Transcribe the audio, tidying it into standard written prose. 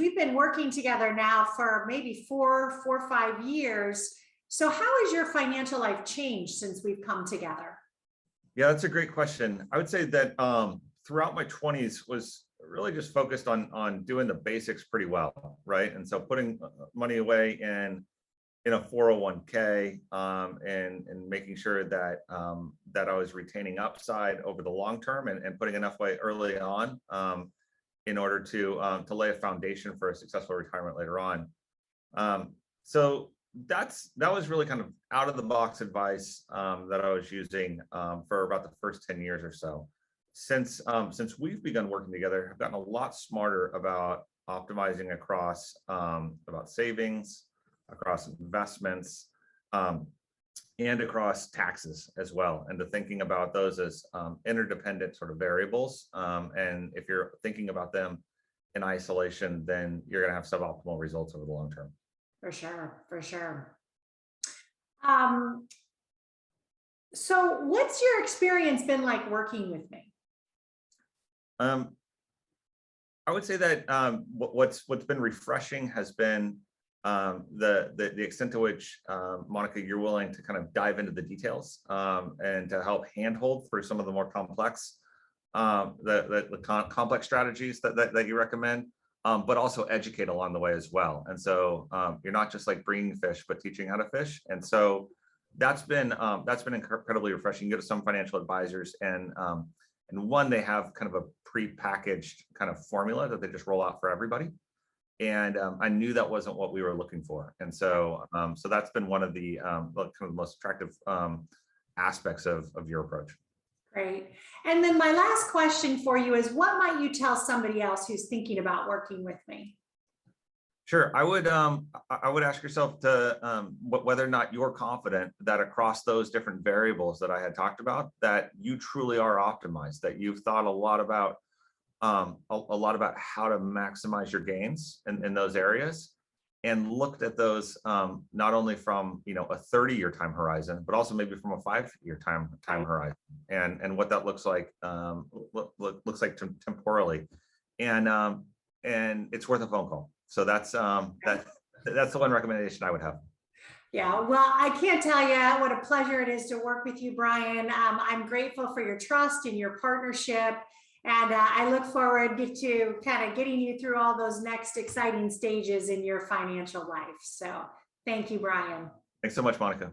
We've been working together now for maybe four or 5 years. So how has your financial life changed since we've come together? Yeah, that's a great question. I would say that throughout my 20s was really just focused on doing the basics pretty well, right? And so putting money away in a 401k, and making sure that that I was retaining upside over the long term, and putting enough away early on, in order to lay a foundation for a successful retirement later on. So that was really kind of out of the box advice that I was using for about the first 10 years or so. Since we've begun working together, I've gotten a lot smarter about optimizing across about savings, across investments, and across taxes as well, and to thinking about those as interdependent sort of variables. And if you're thinking about them in isolation, then you're going to have suboptimal results over the long term. For sure, for sure. So what's your experience been like working with me? I would say that what's been refreshing has been the extent to which, Monica, you're willing to kind of dive into the details, and to help handhold through some of the more complex complex strategies that you recommend, but also educate along the way as well. And so you're not just like bringing fish, but teaching how to fish. And so that's been incredibly refreshing. You go to some financial advisors, and one, they have kind of a pre-packaged kind of formula that they just roll out for everybody. And I knew that wasn't what we were looking for. And so so that's been one of the kind of the most attractive aspects of your approach. Great. And then my last question for you is, what might you tell somebody else who's thinking about working with me? Sure. I would ask yourself to whether or not you're confident that across those different variables that I had talked about, that you truly are optimized, that you've thought a lot about how to maximize your gains in those areas, and looked at those not only from a 30-year time horizon, but also maybe from a 5-year time horizon, and what that looks like temporally, and it's worth a phone call. So that's the one recommendation I would have. Yeah, well, I can't tell you what a pleasure it is to work with you, Brian. I'm grateful for your trust and your partnership. And I look forward to kind of getting you through all those next exciting stages in your financial life. So thank you, Brian. Thanks so much, Monica.